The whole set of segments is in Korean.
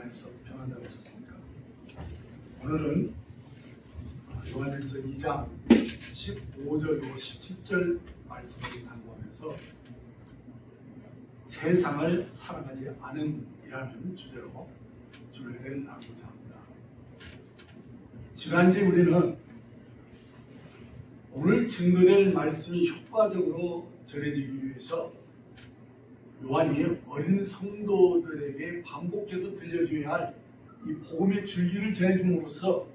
안에서 평안하고 계셨습니까? 오늘은 요한일서 2장 15절로 17절 말씀을 상고하면서 세상을 사랑하지 않음이라는 주제로 주례를 나누고자 합니다. 지난주에 우리는 오늘 증거될 말씀이 효과적으로 전해지기 위해서 요한이 어린 성도들에게 반복해서 들려줘야 할 이 복음의 줄기를 전해줌으로써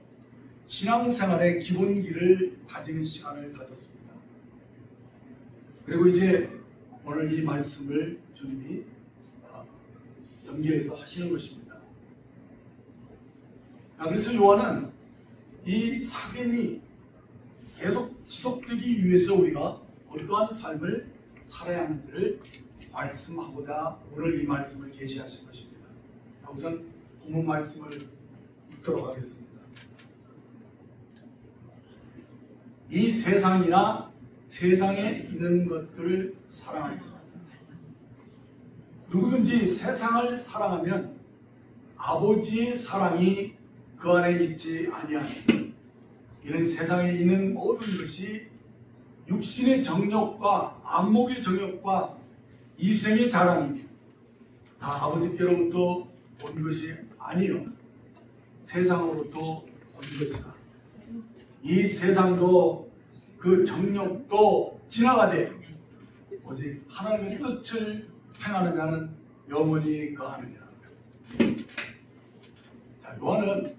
신앙생활의 기본기를 다지는 시간을 가졌습니다. 그리고 이제 오늘 이 말씀을 주님이 연계해서 하시는 것입니다. 그래서 요한은 이 사귐이 계속 지속되기 위해서 우리가 어떠한 삶을 살아야 하는지를 말씀하고자 오늘 이 말씀을 계시하신 것입니다. 우선 본문 말씀을 읽도록 하겠습니다. 이 세상이나 세상에 있는 것들을 사랑합니다. 누구든지 세상을 사랑하면 아버지의 사랑이 그 안에 있지 아니하니 이는 세상에 있는 모든 것이 육신의 정욕과 안목의 정욕과 이생의 자랑이며 다 아버지께로부터 온 것이 아니요 세상으로부터 온 것이다. 이 세상도 그 정욕도 지나가되 오직 하나님의 뜻을 행하는 자는 영원히 거하느니라. 요한은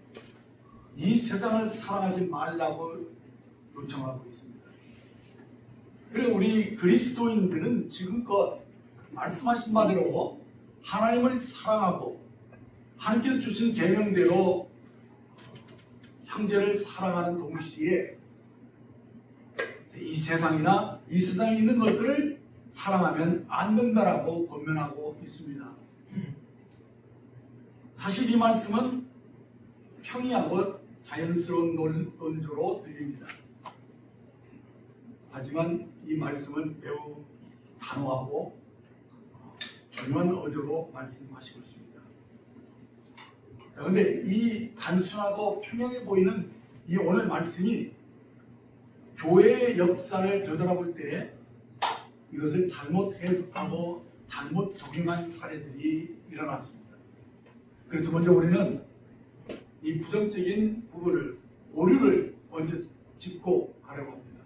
이 세상을 사랑하지 말라고 요청하고 있습니다. 그리고 우리 그리스도인들은 지금껏 말씀하신 바대로 하나님을 사랑하고 하나님께서 주신 계명대로 형제를 사랑하는 동시에 이 세상이나 이 세상에 있는 것들을 사랑하면 안 된다라고 권면하고 있습니다. 사실 이 말씀은 평이하고 자연스러운 논조로 들립니다. 하지만 이 말씀은 매우 단호하고 중요한 어조로 말씀하신 것입니다. 그런데 이 단순하고 평형해 보이는 이 오늘 말씀이 교회의 역사를 되돌아볼 때 이것을 잘못 해석하고 잘못 적용한 사례들이 일어났습니다. 그래서 먼저 우리는 이 부정적인 부분을 오류를 먼저 짚고 가려고 합니다.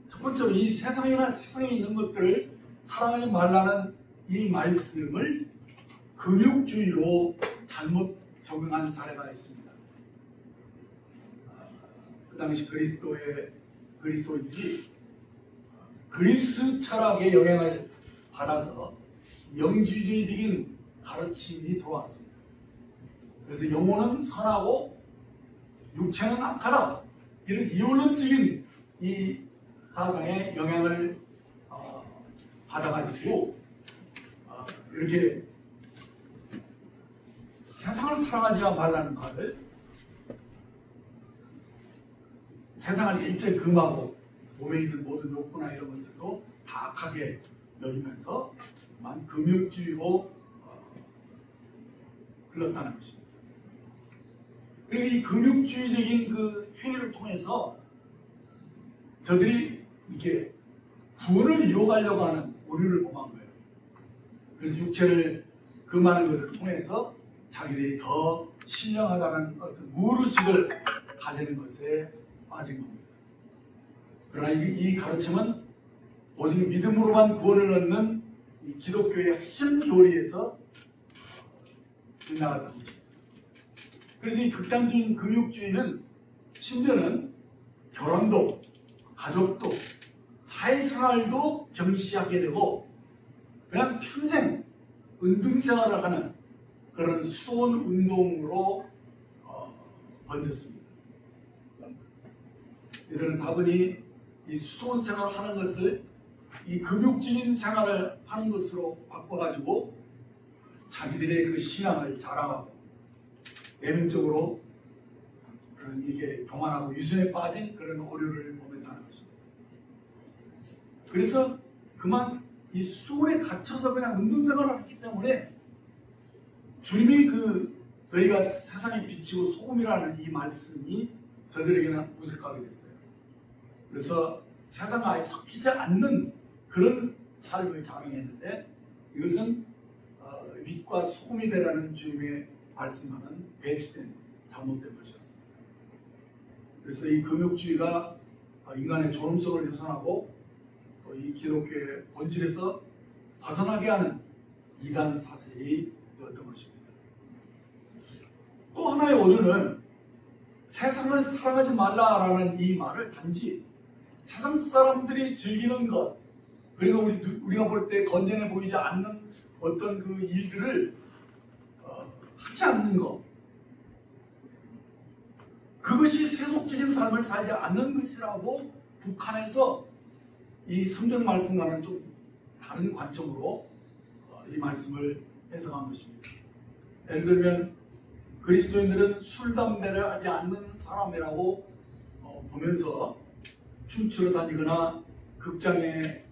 첫 번째로 이 세상이나 세상에 있는 것들을 사랑하지 말라는 이 말씀을 금욕주의로 잘못 적용한 사례가 있습니다. 그 당시 그리스도인들이 그리스 철학의 영향을 받아서 영주주의적인 가르침이 들어왔습니다. 그래서 영혼은 선하고 육체는 악하다, 이런 이원론적인 이 사상의 영향을 받아가지고 이렇게 세상을 사랑하지 말라는 말을 세상을 일절 금하고 몸에 있는 모든 욕구나 이런 것들도 다 악하게 여기면서 금욕주의로 흘렀다는 것입니다. 그리고 이 금욕주의적인 그 행위를 통해서 저들이 이렇게 구원을 이루어가려고 하는 오류를 범한 거예요. 그래서 육체를 금하는 것을 통해서 자기들이 더 신령하다는 어떤 무의식을 가지는 것에 빠진 겁니다. 그러나 이 가르침은 오직 믿음으로만 구원을 얻는 이 기독교의 핵심 교리에서 빗나갔던 것입니다. 그래서 이 극단적인 금욕주의는 심지어는 결혼도, 가족도, 사회생활도 경시하게 되고 그냥 평생 은둔생활을 하는 그런 수도원 운동으로 번졌습니다. 이들은 다분히 이 수도원 생활을 하는 것을 이 금욕적인 생활을 하는 것으로 바꿔가지고 자기들의 그 신앙을 자랑하고 내면적으로 그런 이게 교만하고 유순에 빠진 그런 오류를 범했다는 것입니다. 그래서 그만 이 수도원에 갇혀서 그냥 운동생활을 했기 때문에 주님이 너희가 세상의 빛이고 소금이라는 이 말씀이 저들에게는 무색하게 됐어요. 그래서 세상과 아예 섞이지 않는 그런 삶을 자랑했는데 이것은 빛과 소금이 되라는 주님의 말씀과는 배치된 잘못된 것이었습니다. 그래서 이 금욕주의가 인간의 존엄성을 훼손하고 또 이 기독교의 본질에서 벗어나게 하는 이단 사슬이 되었던 것입니다. 또 하나의 오류는 세상을 사랑하지 말라라는 이 말을 단지 세상 사람들이 즐기는 것, 그리고 우리가 볼 때 건전해 보이지 않는 어떤 그 일들을 하지 않는 것, 그것이 세속적인 삶을 살지 않는 것이라고 북한에서 이 성경 말씀과는 좀 다른 관점으로 이 말씀을 해석한 것입니다. 예를 들면 그리스도인들은 술, 담배를 하지 않는 사람이라고 보면서 춤추러 다니거나 극장에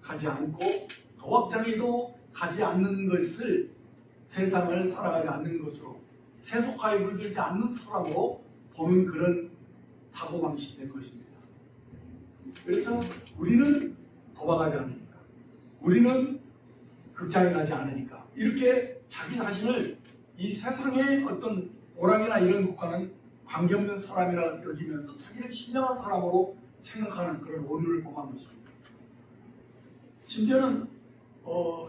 가지 않고 도박장에도 가지 않는 것을 세상을 살아가지 않는 것으로 세속화에 물들지 않는 사람으로 보는 그런 사고방식이 된 것입니다. 그래서 우리는 도박하지 않으니까, 우리는 극장에 가지 않으니까 이렇게 자기 자신을 이 세상의 어떤 오락이나 이런 것과는 관계없는 사람이라 여기면서 자기를 신령한 사람으로 생각하는 그런 오류를 범한 것입니다. 심지어는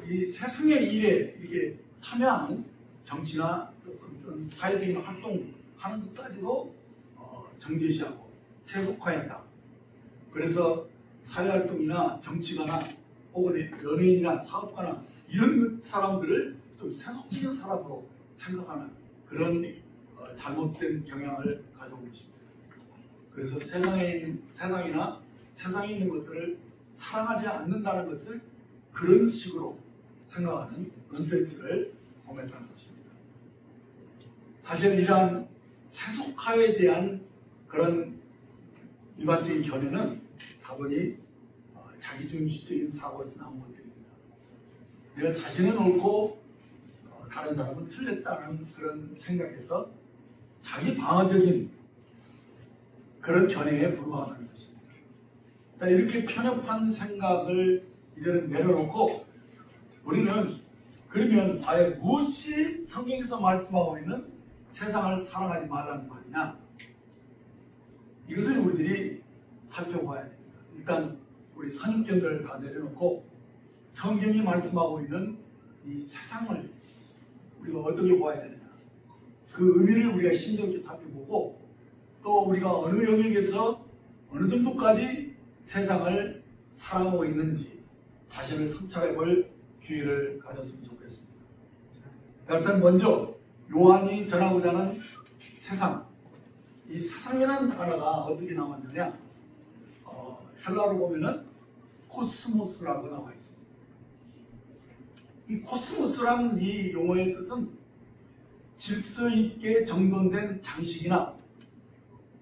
이 세상의 일에 이렇게 참여하는 정치나 어떤 사회적인 활동하는 것까지도 정제시하고 세속화했다. 그래서 사회활동이나 정치가나 혹은 연예인이나 사업가나 이런 사람들을 좀 세속적인 사람으로 생각하는 그런 잘못된 경향을 가져온 것입니다. 그래서 세상이나 세상에 있는 것들을 사랑하지 않는다는 것을 그런 식으로 생각하는 넌센스를 범했다는 것입니다. 사실 이러한 세속화에 대한 그런 일반적인 견해는 다분히 자기중심적인 사고에서 나온 것들입니다. 내가 자신은 옳고 다른 사람은 틀렸다는 그런 생각에서 자기 방어적인 그런 견해에 불과하는 것입니다. 자, 이렇게 편협한 생각을 이제는 내려놓고 우리는 그러면 과연 무엇이 성경에서 말씀하고 있는 세상을 사랑하지 말라는 말이냐? 이것을 우리들이 살펴봐야 됩니다. 일단 우리 선입견들을 다 내려놓고 성경이 말씀하고 있는 이 세상을 우리가 어떻게 보아야 되느냐, 그 의미를 우리가 심도 있게 살펴보고 또 우리가 어느 영역에서 어느 정도까지 세상을 사랑하고 있는지 자신을 성찰해 볼 기회를 가졌으면 좋겠습니다. 일단 먼저 요한이 전하고자 하는 세상, 이 세상이라는 단어가 어떻게 나왔느냐, 헬라로 보면은 코스모스라고 나와 있습니다. 이 코스모스라는 이 용어의 뜻은 질서 있게 정돈된 장식이나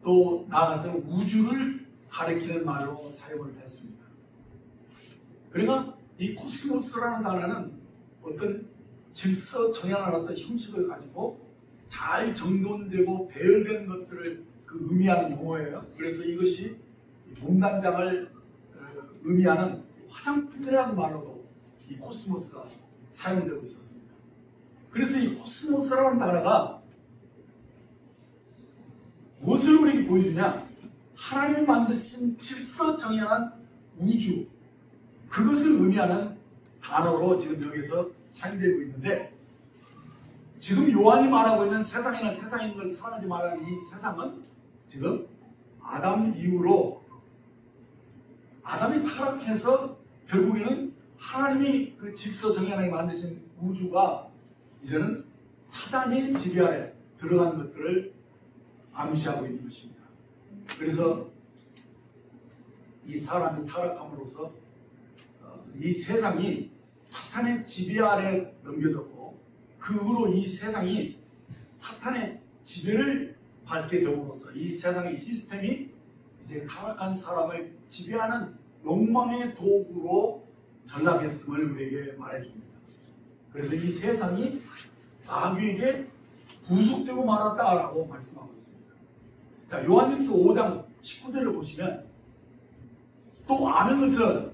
또 나아가서 우주를 가리키는 말로 사용을 했습니다. 그러니까 이 코스모스라는 단어는 어떤 질서 정연한 어떤 형식을 가지고 잘 정돈되고 배열된 것들을 의미하는 용어예요. 그래서 이것이 문단장을 의미하는 화장품이라는 말로도 이 코스모스가 사용되고 있었습니다. 그래서 이 코스모스라는 단어가 무엇을 우리에게 보여주냐? 하나님이 만드신 질서 정연한 우주, 그것을 의미하는 단어로 지금 여기서 사용되고 있는데, 지금 요한이 말하고 있는 세상이나 세상에 있는 걸 사랑하지 말라는 이 세상은 지금 아담 이후로 아담이 타락해서 결국에는 하나님이 그 질서 정연하게 만드신 우주가 이제는 사단의 지배 아래 들어간 것들을 암시하고 있는 것입니다. 그래서 이 사람이 타락함으로써 이 세상이 사탄의 지배 아래 넘겨졌고, 그 후로 이 세상이 사탄의 지배를 받게 됨으로써 이 세상의 시스템이 이제 타락한 사람을 지배하는 욕망의 도구로 전락했음을 우리에게 말해줍니다. 그래서 이 세상이 마귀에게 구속되고 말았다라고 말씀하고 있습니다. 자, 요한일서 5장 19절을 보시면 또 아는 것은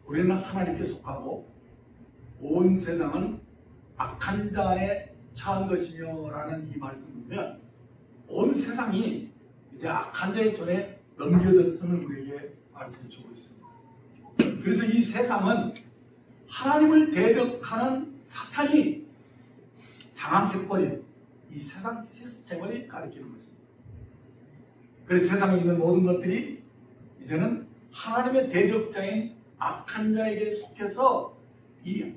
우리는 하나님께 속하고 온 세상은 악한 자 안에 처한 것이며 라는 이 말씀을 보면 온 세상이 이제 악한 자의 손에 넘겨졌음을 우리에게 말씀해 주고 있습니다. 그래서 이 세상은 하나님을 대적하는 사탄이 장악해버린 이 세상 시스템을 가리키는 것입니다. 그래서 세상에 있는 모든 것들이 이제는 하나님의 대적자인 악한 자에게 속해서 이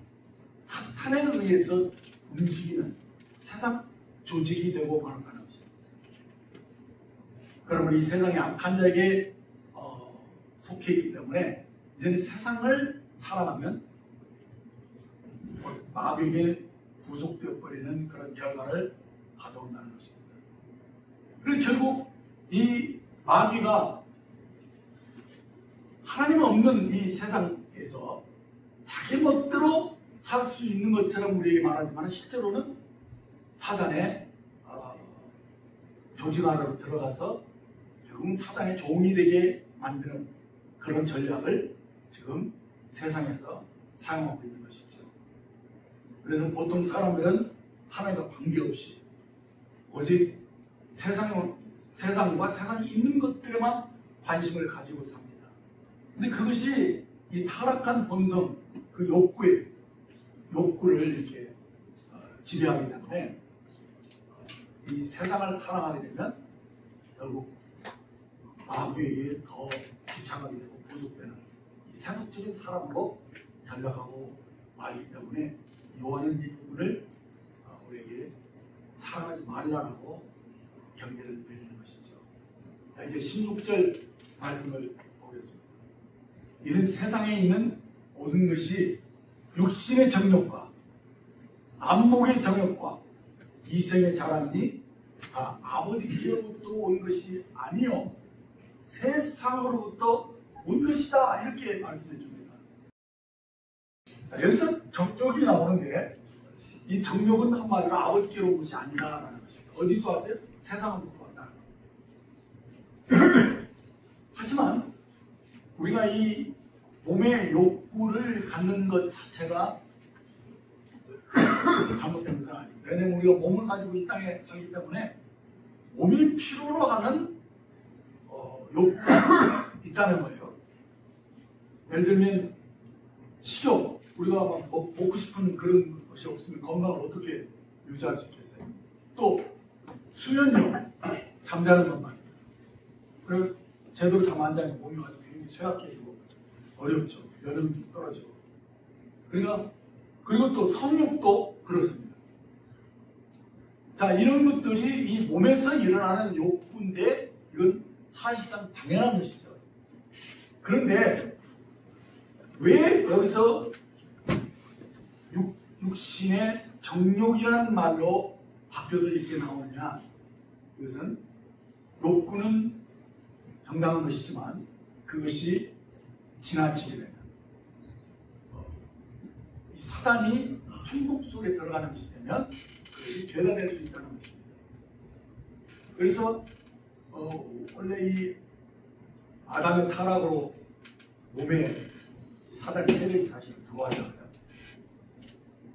사탄에 의해서 움직이는 세상 조직이 되고 말한다는 것입니다. 그러면 이 세상이 악한 자에게 속해 있기 때문에 이제는 세상을 살아가면 마귀에게 구속되어 버리는 그런 결과를 가져온다는 것입니다. 그래서 결국 이 마귀가 하나님 없는 이 세상에서 자기 멋대로 살 수 있는 것처럼 우리에게 말하지만 실제로는 사단의 조직 안으로 들어가서 결국 사단의 종이 되게 만드는 그런 전략을 지금 세상에서 사용하고 있는 것이죠. 그래서 보통 사람들은 하나님과 관계없이 오직 세상과 세상이 있는 것들에만 관심을 가지고 삽니다. 근데 그것이 이 타락한 본성, 그 욕구를 이렇게 지배하기 때문에 이 세상을 사랑하게 되면 결국 마귀에게 더 집착하게 되고 구속되는 이 세속적인 사람으로 전락하고 말기 때문에 요한은 이 부분을 우리에게 사랑하지 말라라고 경계를 내리는 것이죠. 이제 16절 말씀을 보겠습니다. 이는 세상에 있는 모든 것이 육신의 정욕과 안목의 정욕과 이생의 자랑이니 다 아버지께로부터 온 것이 아니요 세상으로부터 온 것이다, 이렇게 말씀해 줍니다. 여기서 정욕이 나오는데 이 정욕은 한마디로 아버지께로 온 것이 아니라라는 것입니다. 어디서 왔어요? 세상으로부터 왔다. 하지만 우리가 이 몸의 욕구를 갖는 것 자체가 잘못된 것은 아닙니다. 왜냐하면 우리가 몸을 가지고 이 땅에 살기 때문에 몸이 필요로 하는 욕구가 있다는 거예요. 예를 들면 식욕, 우리가 막 먹고 싶은 그런 것이 없으면 건강을 어떻게 유지할 수 있겠어요? 또 수면욕, 잠자는 것 말입니다. 그리고 제대로 잠 안 자면 몸이 아주 굉장히 쇠약해지고 어렵죠. 여름이 떨어지고. 그리고 또 성욕도 그렇습니다. 자, 이런 것들이 이 몸에서 일어나는 욕구인데 이건 사실상 당연한 것이죠. 그런데 왜 여기서 육신의 정욕이라는 말로 바뀌어서 이렇게 나오느냐? 이것은 욕구는 정당한 것이지만 그것이 지나치게 되면 이 사단이 충동 속에 들어가는 것이 되면 그것이 죄가 될 수 있다는 것입니다. 그래서 원래 이 아담의 타락으로 몸에 사단이 세력이 다시 들어왔잖아요.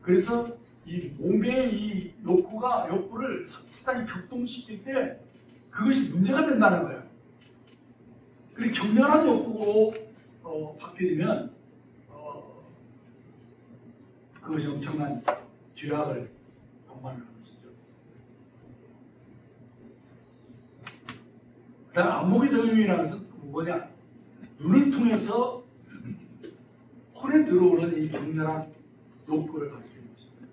그래서 이 몸의 이 욕구를 사단이 격동시킬 때 그것이 문제가 된다는 거예요. 그리고 격렬한 욕구로 바뀌어지면 그것이 엄청난 죄악을 동반하는 것이죠. 그다음 안목의 정욕이라는 것은 뭐냐? 눈을 통해서 혼에 들어오는 이 격렬한 욕구를 가리키는 것입니다.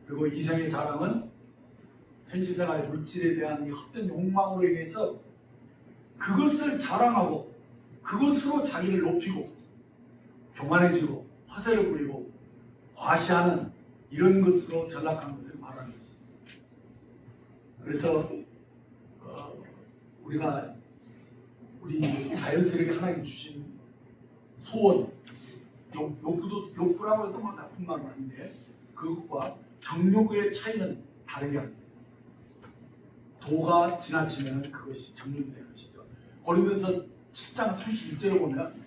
그리고 이생의 자랑은 현실생활 물질에 대한 이 헛된 욕망으로 인해서 그것을 자랑하고 그것으로 자기를 높이고 교만해지고 허세를 부리고 과시하는 이런 것으로 전락한 것을 말하는 것입니다. 그래서 우리가 우리 자연스럽게 하나님 주신 소원, 욕구라고 해도 뭐 나쁜 말은 아닌데 그것과 정욕의 차이는 다르게 합니다. 도가 지나치면 그것이 정욕이 되는 것이죠. 고린도서 10장 31절을 보면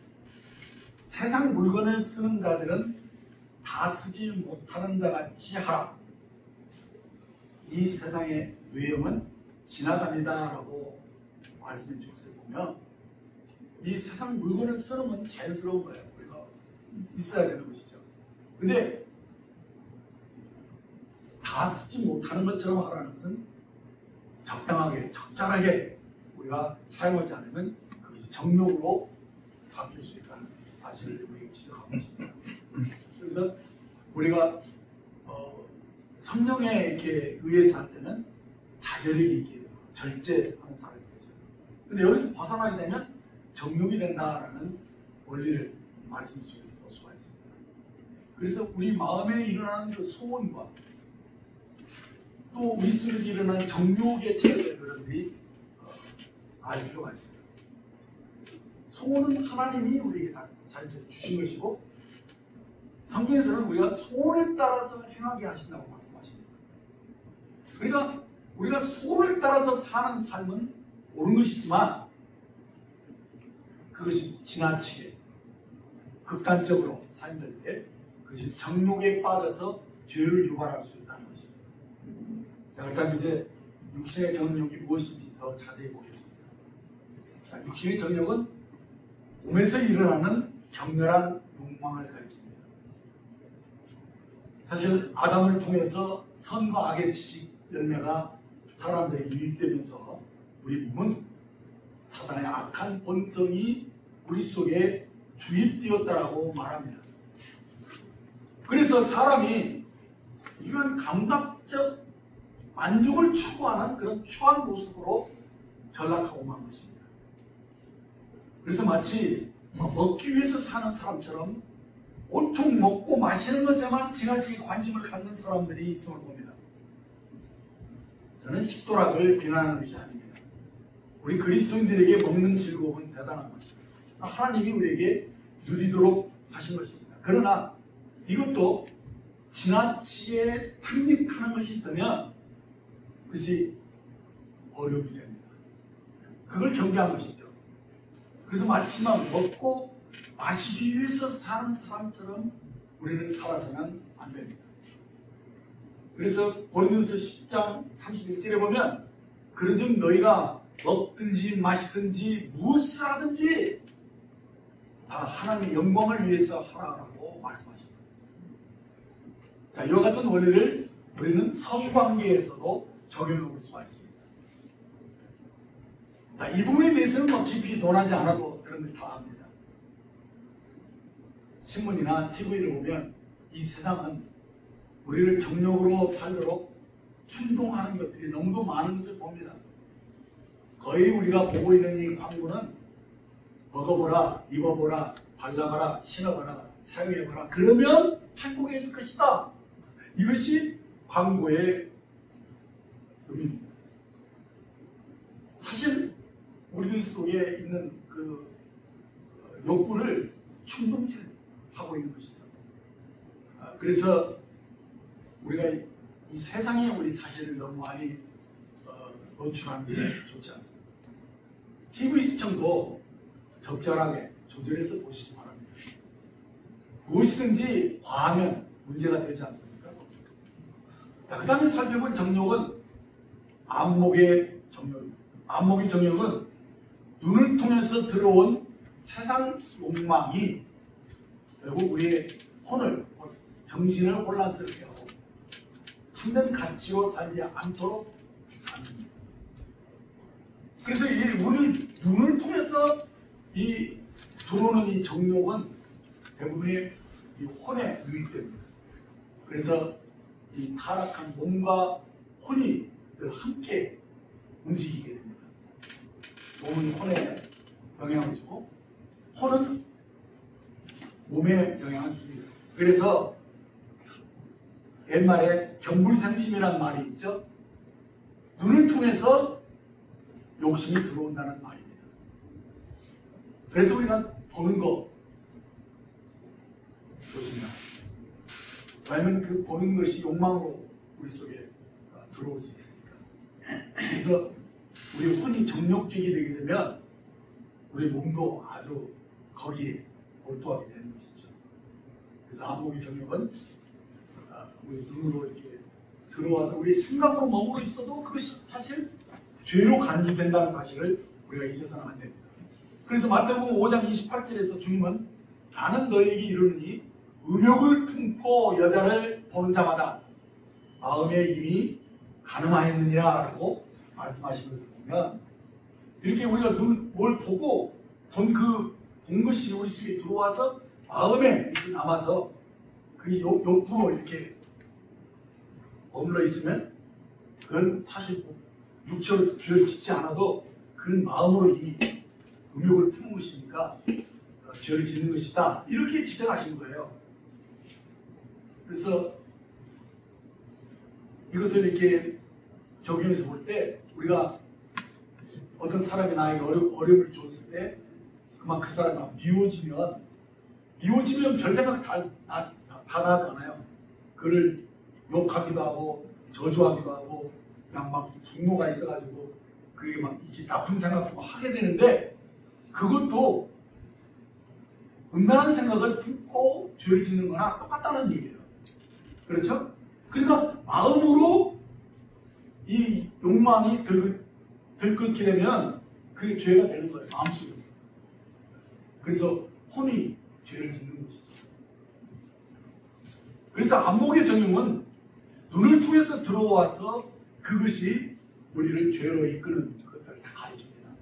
세상 물건을 쓰는 자들은 다 쓰지 못하는 자같이 하라. 이 세상의 유행은 지나갑니다 라고 말씀해 주셨을 때 보면 이 세상 물건을 쓰는 건 자연스러운 거예요. 우리가 있어야 되는 것이죠. 근데 다 쓰지 못하는 것처럼 하라는 것은 적당하게, 적절하게 우리가 사용하지 않으면 그것이 정욕으로 바뀔 수 있다는 사실을 우리가 지적하고 있습니다. 그래서 우리가 성령에 이렇게 의해서 할 때는 자제력이 있게 되고 절제하는 사람이 되죠. 근데 여기서 벗어나게 되면 정욕이 된다라는 원리를 말씀 속에서 볼 수가 있습니다. 그래서 우리 마음에 일어나는 그 소원과 또 우리 속에서 일어나는 정욕의 차이를 여러분들이 알 필요가 있습니다. 소원은 하나님이 우리에게 다 자연스럽게 주신 것이고 성경에서는 우리가 소원을 따라서 행하게 하신다고 말씀하십니다. 그러니까 우리가 소원을 따라서 사는 삶은 옳은 것이지만 그것이 지나치게 극단적으로 삶될 때 그것이 정욕에 빠져서 죄를 유발할 수 있다는 것입니다. 그렇다면 이제 육신의 정욕이 무엇인지 더 자세히 보겠습니다. 자, 육신의 정욕은 몸에서 일어나는 격렬한 욕망을 가리킵니다. 사실 아담을 통해서 선과 악의 지식 열매가 사람들에게 유입되면서 우리 몸은 사단의 악한 본성이 우리 속에 주입되었다라고 말합니다. 그래서 사람이 이런 감각적 만족을 추구하는 그런 추한 모습으로 전락하고 만 것입니다. 그래서 마치 먹기 위해서 사는 사람처럼 온통 먹고 마시는 것에만 지나치게 관심을 갖는 사람들이 있음을 봅니다. 저는 식도락을 비난하는 것이 아닙니다. 우리 그리스도인들에게 먹는 즐거움은 대단한 것입니다. 하나님이 우리에게 누리도록 하신 것입니다. 그러나 이것도 지나치게 탐닉하는 것이 있다면 그것이 어려움이 됩니다. 그걸 경계한 것이죠. 그래서 마치만 먹고 마시기 위해서 사는 사람처럼 우리는 살아서는 안 됩니다. 그래서 고린도서 10장 31절에 보면 그러즉 너희가 먹든지 마시든지 무엇을 하든지 다 하나님의 영광을 위해서 하라고 말씀하십니다. 자, 이와 같은 원리를 우리는 성관계에서도 적용해 볼 수가 있습니다. 자, 이 부분에 대해서는 깊이 논하지 않아도 여러분들이 다 압니다. 신문이나 TV를 보면 이 세상은 우리를 정욕으로 살도록 충동하는 것들이 너무도 많은 것을 봅니다. 거의 우리가 보고 있는 이 광고는 먹어보라, 입어보라, 발라봐라, 신어봐라, 사용해봐라. 그러면 행복해질 것이다. 이것이 광고의 의미입니다. 사실 우리들 속에 있는 그 욕구를 충동질하고 있는 것이죠. 그래서 우리가 이 세상에 우리 자신을 너무 많이 노출하는 것이 좋지 않습니다. TV 시청도 적절하게 조절해서 보시기 바랍니다. 무엇이든지 과하면 문제가 되지 않습니까? 그 다음에 살펴볼 정욕은 안목의 정욕입니다. 안목의 정욕은 눈을 통해서 들어온 세상 욕망이 결국 우리의 혼을, 정신을 혼란스럽게 하고 참된 가치로 살지 않도록 만듭니다. 그래서 이 눈을 통해서 이 들어오는 이 정욕은 대부분이 이 혼에 유입됩니다. 그래서 이 타락한 몸과 혼이 늘 함께 움직이게 됩니다. 몸은 혼에 영향을 주고 혼은 몸에 영향을 줍니다. 그래서 옛말에 경불생심이라는 말이 있죠. 눈을 통해서 욕심이 들어온다는 말입니다. 그래서 우리가 보는 거 보십니다. 왜냐하면 그 보는 것이 욕망으로 우리 속에 들어올 수 있으니까. 그래서 우리 혼이 정욕적이 되게 되면 우리 몸도 아주 거기에 몰두하게 되는 것이죠. 그래서 안목의 정욕은 우리 눈으로 이렇게 들어와서 우리 생각으로 머물러 있어도 그것이 사실 죄로 간주된다는 사실을 우리가 잊어서는 안 됩니다. 그래서 마태복음 5장 28절에서 주님은 나는 너에게 이르노니 음욕을 품고 여자를 보는 자마다 마음에 이미 가늠하였느니라 라고 말씀하신 것을 보면 이렇게 우리가 뭘 보고 본 것이 우리 속에 들어와서 마음에 이렇게 남아서 그 욕구로 이렇게 머물러 있으면 그건 사실 육체로 죄를 짓지 않아도 그런 마음으로 이미 음욕을 품은 것이니까 죄를 짓는 것이다. 이렇게 지적하신 거예요. 그래서 이것을 이렇게 적용해서 볼 때 우리가 어떤 사람이 나에게 어려움을 줬을 때 그만 그 사람이 미워지면 별 생각 다 나잖아요. 그를 욕하기도 하고 저주하기도 하고 그냥 막 분노가 있어가지고 그게 막 이렇게 나쁜 생각도 하게 되는데 그것도 음란한 생각을 품고 죄를 짓는 거나 똑같다는 얘기예요. 그렇죠? 그러니까 마음으로 이 욕망이 들끓게 되면 그게 죄가 되는 거예요. 마음속에서. 그래서 혼이 죄를 짓는 것이죠. 그래서 안목의 정욕은 눈을 통해서 들어와서 그것이 우리를 죄로 이끄는 것들을 다 가리킵니다.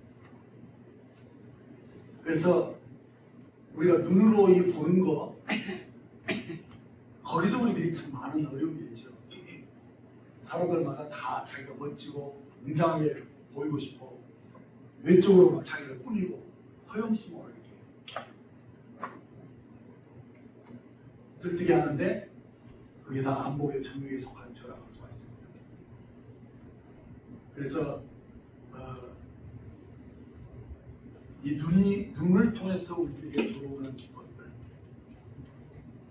그래서 우리가 눈으로 이 보는 거 거기서 우리들이 참 많은 어려움이 있죠. 사람들마다 다 자기가 멋지고 웅장하게 보이고 싶고 외적으로 막 자기를 꾸미고 허영심으로 이렇게 들뜨게 하는데 그게 다 안목의 정욕에 속한 죄라고 할 수가 있습니다. 그래서 이 눈을 통해서 우리에게 들어오는 것들,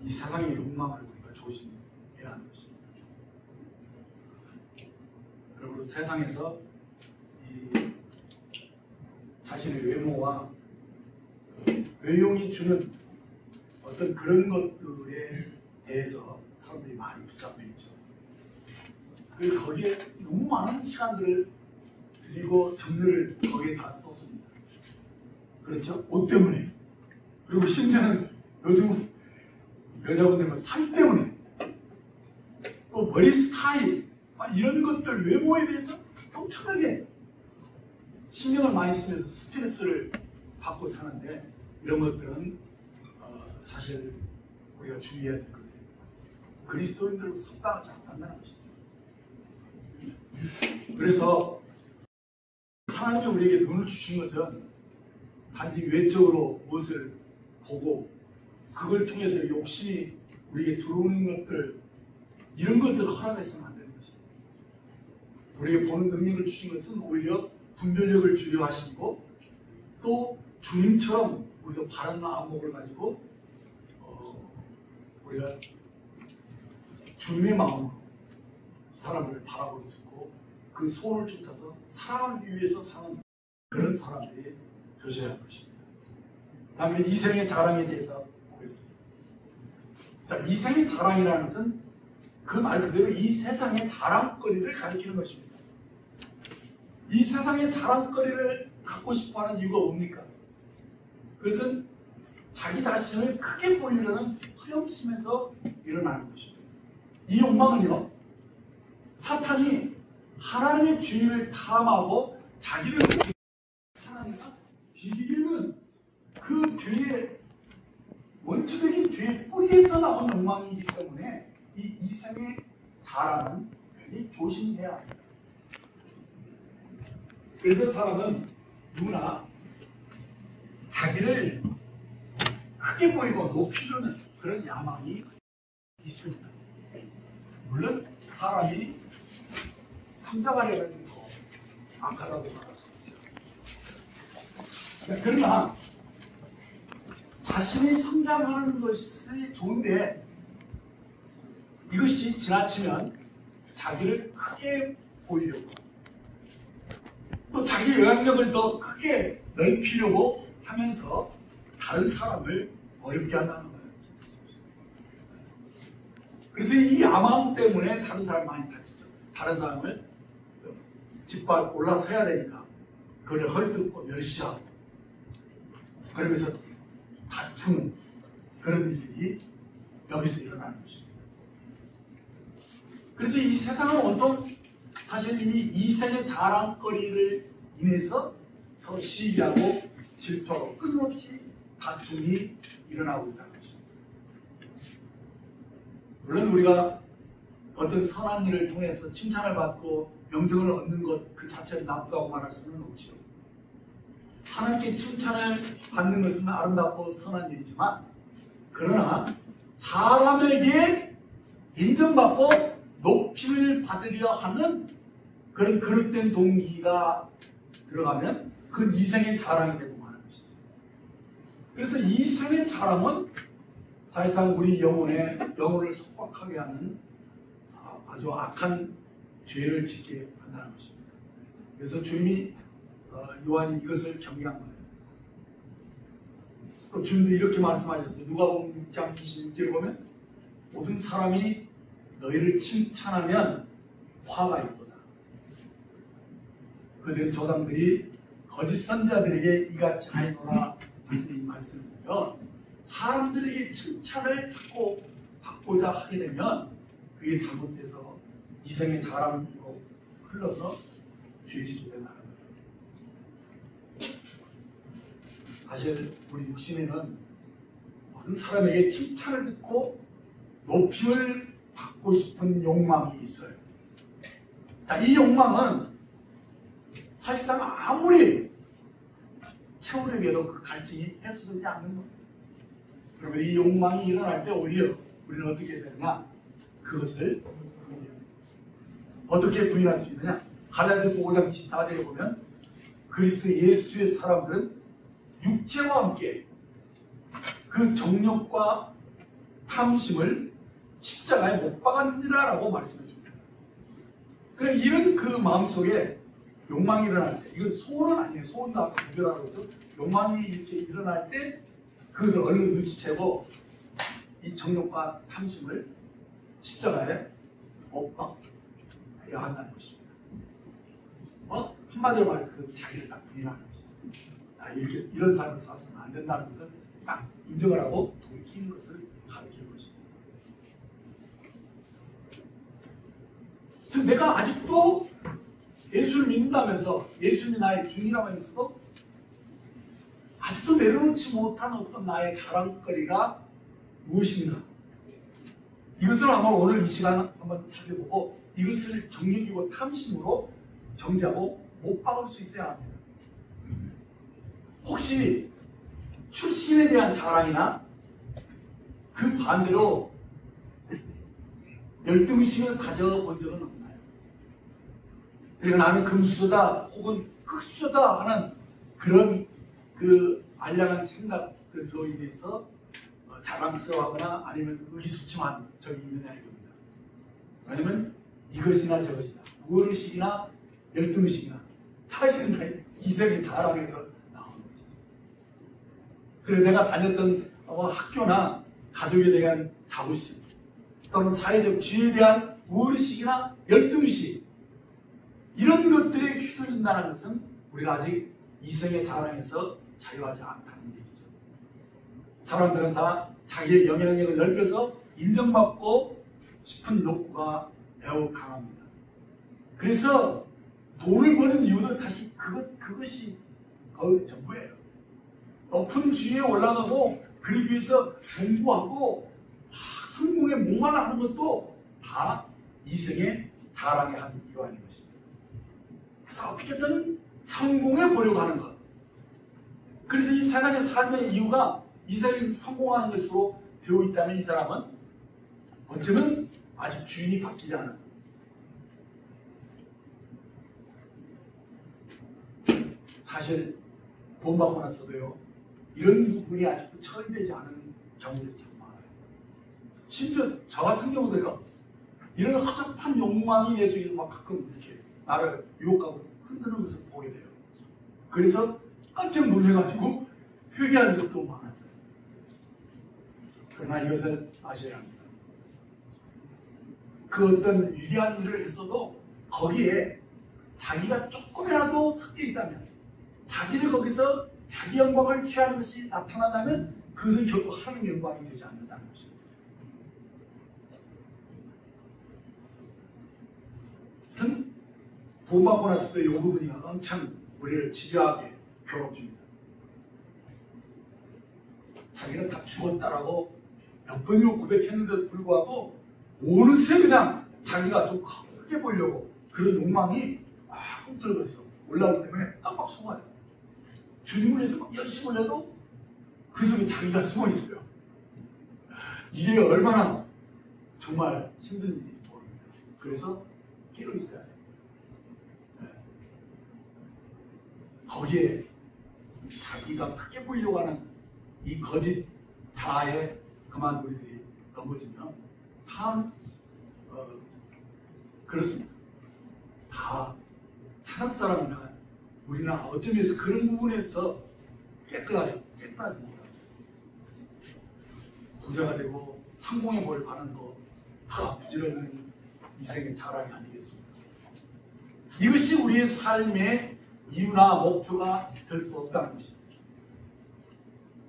이 세상의 욕망을 우리가 조심해야 하는 것입니다. 그리고 세상에서 이 자신의 외모와 외용이 주는 어떤 그런 것들에 대해서 사람들이 많이 붙잡혀 있죠. 그래서 거기에 너무 많은 시간들을 들이고 정열을 거기에 다 쏟습니다. 그렇죠? 옷 때문에. 그리고 심지어는 요즘 여자분들은 살 때문에 또 머리 스타일 이런 것들 외모에 대해서 엄청나게 신경을 많이 쓰면서 스트레스를 받고 사는데 이런 것들은 사실 우리가 주의해야 될 것들입니다. 그리스도인들로 상당하지 않다는 것이죠. 그래서 하나님이 우리에게 눈을 주신 것은 단지 외적으로 무엇을 보고 그걸 통해서 욕심이 우리에게 들어오는 것들 이런 것을 허락해서는 안 되는 것입니다. 우리에게 보는 능력을 주신 것은 오히려 분별력을 주려 하시고 또 주님처럼 우리도 바른 안목을 가지고 우리가 주님의 마음으로 사람들을 바라볼 수 있고 그 소원을 쫓아서 사랑하기 위해서 사는 그런 사람들이 되셔야 할 것입니다. 다음에 이생의 자랑에 대해서 보겠습니다. 자, 이생의 자랑이라는 것은 그 말 그대로 이 세상의 자랑거리를 가리키는 것입니다. 이 세상의 자랑거리를 갖고 싶어하는 이유가 뭡니까? 그것은 자기 자신을 크게 보이려는 허영심에서 일어나는 것입니다. 이 욕망은요, 사탄이 하나님의 주의를 탐하고 자기를 하나님과 비기는 그 죄의 원초적인 죄의 뿌리에서 나온 욕망이기 때문에 이 이생의 자랑은 굉장히 조심해야 합니다. 그래서 사람은 누구나 자기를 크게 보이고 높이려는 그런 야망이 있습니다. 물론 사람이 성장하려는 거 악하다고 말할 수 있죠. 그러나 자신이 성장하는 것이 좋은데 이것이 지나치면 자기를 크게 보이려고 또 자기 영향력을 더 크게 넓히려고 하면서 다른 사람을 어렵게 한다는 거예요. 그래서 이 야망 때문에 다른 사람 많이 다치죠. 다른 사람을 짓밟고 올라서야 되니까 그를 헐뜯고 멸시하고 그러면서 다투는 그런 일이 여기서 일어나는 것입니다. 그래서 이 세상은 온통 사실 이 이생의 자랑거리를 인해서 서로 시기하고 질투하고 끊임없이 다툼이 일어나고 있다는 것입니다. 물론 우리가 어떤 선한 일을 통해서 칭찬을 받고 명성을 얻는 것 그 자체는 나쁘다고 말할 수는 없지요. 하나님께 칭찬을 받는 것은 아름답고 선한 일이지만 그러나 사람에게 인정받고 높임을 받으려 하는 그런 그릇된 동기가 들어가면 그건 이생의 자랑이 되고 마는 것이죠. 그래서 이생의 자랑은 사실상 우리 영혼을 속박하게 하는 아주 악한 죄를 짓게 한다는 것입니다. 그래서 주님이 요한이 이것을 경계한 거예요. 또 주님도 이렇게 말씀하셨어요. 누가복음 6장 26절에 보면 모든 사람이 너희를 칭찬하면 화가 있도다. 그들 조상들이 거짓 선지자들에게 이같이 하노라 하는 이 말씀을 보면 사람들에게 칭찬을 자꾸 받고자 하게 되면 그게 잘못돼서 이생의 자랑으로 흘러서 죄짓게 된다는 거예요. 사실 우리 육신에는 모든 사람에게 칭찬을 듣고 높임을 받고 싶은 욕망이 있어요. 자, 이 욕망은 사실상 아무리 채우려고 해도 그 갈증이 해소되지 않는 거예요. 그러면 이 욕망이 일어날 때 오히려 우리는 어떻게 해야 되느냐? 그것을 어떻게 부인할 수 있느냐? 갈라디아서 5장 24절에 보면 그리스도 예수의 사람들은 육체와 함께 그 정욕과 탐심을 십자가에 못 박았느라라고 말씀해 줍니다. 그럼 이런 그 마음속에 욕망이 일어날 때, 이건 소원은 아니에요. 소원도 아까 구별하고 있죠. 욕망이 이렇게 일어날 때 그것을 얼른 눈치채고 이 정욕과 탐심을 십자가에 못 박아야 한다는 것입니다. 한마디로 말해서 그 자기를 딱 부인하는 것이죠. 이렇게 이런 삶을 살아서는 안 된다는 것을 딱 인정을 하고 돌이키는 것을 가르치는 것입니다. 내가 아직도 예수를 믿는다면서 예수님이 나의 주님이라고 하면서도 아직도 내려놓지 못한 어떤 나의 자랑거리가 무엇인가? 이것을 아마 오늘 이 시간 한번 살펴보고 이것을 정욕이고 탐심으로 정지하고 못 박을 수 있어야 합니다. 혹시 출신에 대한 자랑이나 그 반대로 열등의식을 가져본 적은 없나요? 그리고 나는 금수저다 혹은 흑수저다 하는 그런 그 알량한 생각들로 인해서 자랑스러워하거나 아니면 의기소침한 적이 있느냐 이겁니다. 왜냐면 이것이나 저것이나 무엇의식이나 열등의식이나 사실은 다 이생의 자랑에서 나오는 것이죠. 그래서 내가 다녔던 학교나 가족에 대한 자부심 또는 사회적 지위에 대한 무엇의식이나 열등의식 이런 것들에 휘둘린다는 것은 우리가 아직 이생의 자랑에서 자유하지 않다는 얘기죠. 사람들은 다 자기의 영향력을 넓혀서 인정받고 싶은 욕구가 매우 강합니다. 그래서 돈을 버는 이유는 다시 그것이 거의 전부예요. 높은 지위에 올라가고 그러기 위해서 공부하고 성공에 목말라하는 것도 다 이생의 자랑의 한 일환인 것입니다. 그래서 어떻게든 성공해 보려고 하는 것. 그래서 이 세상의 삶의 이유가 이 세상에서 성공하는 것으로 되어 있다면 이 사람은 어쩌면 아직 주인이 바뀌지 않은 사실 돈 받고 났어도요 이런 부분이 아직도 처리되지 않은 경우들이 참 많아요. 심지어 저 같은 경우도요 이런 허접한 욕망이 내 속에서 막 가끔 이렇게 나를 유혹하고 흔드는 것을 보게 돼요. 그래서 깜짝 놀래가지고 회개한 적도 많았어요. 그러나 이것을 아셔야 합니다. 그 어떤 위대한 일을 했어도 거기에 자기가 조금이라도 섞여 있다면, 자기를 거기서 자기 영광을 취하는 것이 나타난다면 그것은 결국 하나님의 영광이 되지 않는다는 것입니다. 하여튼 돈 받고 났을 때 이 부분이 엄청 우리를 집요하게 괴롭힙니다. 자기가 다 죽었다라고 몇 번이고 고백했는데도 불구하고 어느새 그냥 자기가 좀 크게 보이려고 그런 욕망이 꼭 들어가서 올라오기 때문에 깜빡 속아요. 주님을 위해서 막 열심히 해도 그 속에 자기가 숨어 있어요. 이게 얼마나 정말 힘든 일인지 모릅니다. 그래서 깨어 있어야 돼요. 네. 거기에 자기가 크게 보이려고 하는 이 거짓 자아에 그만 우리들이 넘어지면 참 그렇습니다. 다 세상 사람이나 우리나 어쩌면서 그런 부분에서 깨끗하지 못하죠. 부자가 되고 성공의 벌을 받는 거 다 부질없는 인생의 자랑이 아니겠습니까? 이것이 우리의 삶의 이유나 목표가 될 수 없다는 것입니다.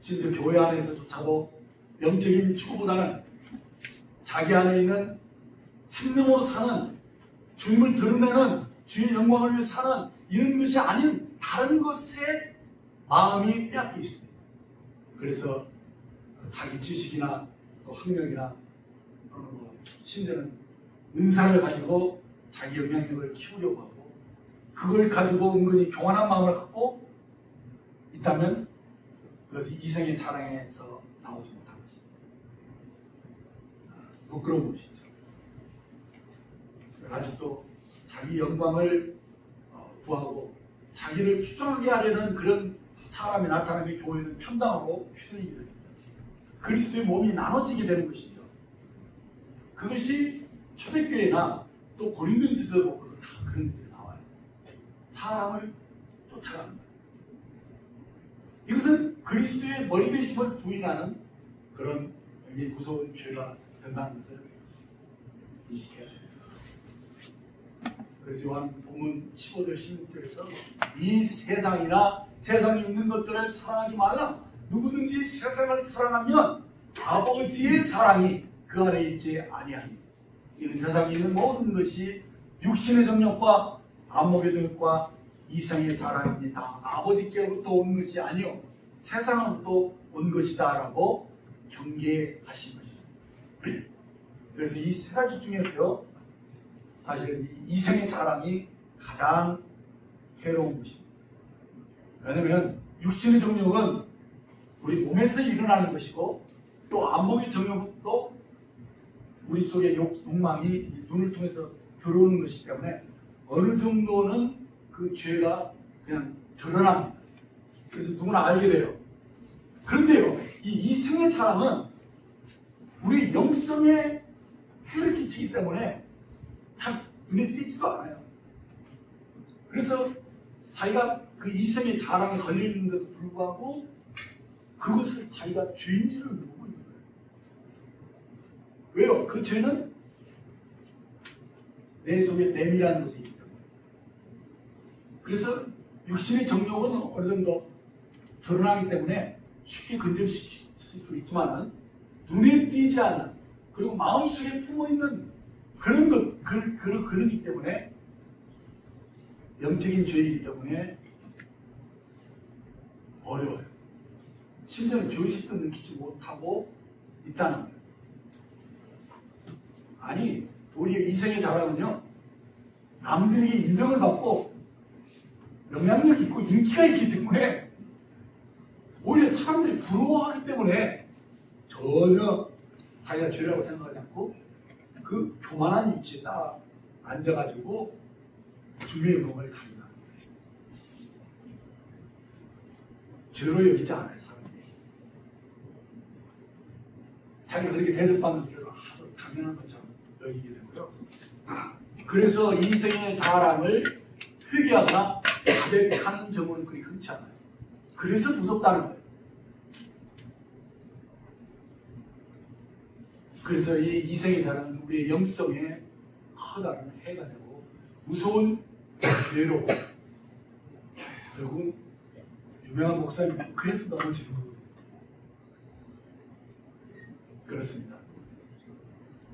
심지어 교회 안에서조차도 영적인 축구보다는 자기 안에 있는 생명으로 사는, 주님을 드러내는, 주의 영광을 위해 사는 이런 것이 아닌 다른 것에 마음이 빼앗겨 있습니다. 그래서 자기 지식이나 또 학력이나 심지어는 은사를 가지고 자기 영향력을 키우려고 하고 그걸 가지고 은근히 교만한 마음을 갖고 있다면 그것이 이생의 자랑에서 나오지 못한 것입니다. 부끄러운 것이죠. 아직도 자기 영광을 구하고 자기를 추종하게 하려는 그런 사람이 나타나면 교회는 편당하고 휘둘리게 됩니다. 그리스도의 몸이 나눠지게 되는 것이죠. 그것이 초대교회나 또 고린도전서 보고 다 그런 일이 나와요. 사람을 쫓아가는 거예요. 이것은 그리스도의 머리 되심을 부인하는 그런 굉장히 무서운 죄가 된다는 것을 인식해야 됩니다. 그래서 요한복음 15절 16절에서 이 세상이나 세상에 있는 것들을 사랑하지 말라. 누구든지 세상을 사랑하면 아버지의 사랑이 그 안에 있지 아니하니. 이 세상에 있는 모든 것이 육신의 정욕과 안목의 정욕과 이생의 자랑이니 다 아버지께로부터 온 것이 아니요 세상으로부터 온 것이다 라고 경계하신 것입니다. 그래서 이 세 가지 중에서 사실 이생의 자랑이 가장 해로운 것입니다. 왜냐하면 육신의 정욕은 우리 몸에서 일어나는 것이고 또 안목의 정욕도 우리 속의 욕망이 눈을 통해서 들어오는 것이기 때문에 어느 정도는 그 죄가 그냥 드러납니다. 그래서 누구나 알게 돼요. 그런데요, 이 이생의 자랑은 우리 영성에 해를 끼치기 때문에 잘 눈에 띄지도 않아요. 그래서 자기가 그 이생의 자랑에 걸려있는데도 불구하고 그것을 자기가 죄인지를 모르고 있는 거예요. 왜요? 그 죄는 내 속에 내밀한 것이 있기 때문에. 그래서 육신의 정욕은 어느 정도 드러나기 때문에 쉽게 건져질 수도 있지만 눈에 띄지 않는 그리고 마음속에 품어있는 그런 것, 그러기 때문에 영적인 죄이기 때문에 어려워요. 심지어는 죄의식도 느끼지 못하고 있다는 거예요. 아니, 우리의 이생의 자랑은요, 남들에게 인정을 받고 영향력이 있고 인기가 있기 때문에 오히려 사람들이 부러워하기 때문에 전혀 자기가 죄라고 생각하지 않고 그 교만한 위치에 딱 앉아가지고 주님의 영광을 갑니다. 죄로 여기지 않아요, 사람들이. 자기가 그렇게 대접받는 것을 하도 당연한 것처럼 여기게 되고요. 그래서 이생의 자랑을 회개하거나 자백하는 경우는 그리 흔치 않아요. 그래서 무섭다는 거예요. 그래서 이 이생의 자랑은 우리의 영성에 커다란 해가 되고 무서운 죄로 결국은 유명한 목사님도 그래서 넘어지는 거예요. 그렇습니다.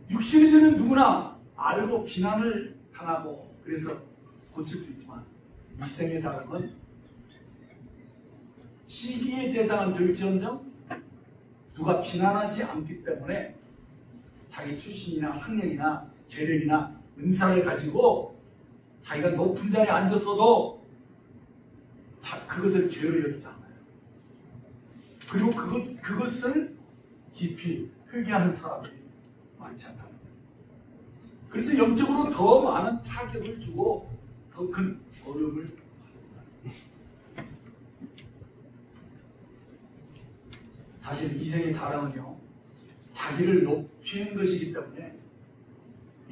육신이 되는 누구나 알고 비난을 당하고 그래서 고칠 수 있지만 이생의 자랑은 시기의 대상은 될지언정 누가 비난하지 않기 때문에 자기 출신이나 학력이나 재력이나 은사를 가지고 자기가 높은 자리에 앉았어도 그것을 죄로 여기지 않아요. 그리고 그것을 깊이 회개하는 사람들이 많지 않다는 거예요. 그래서 영적으로 더 많은 타격을 주고 더 큰 어려움을 받습니다. 사실 이생의 자랑은요, 자기를 높이는 것이기 때문에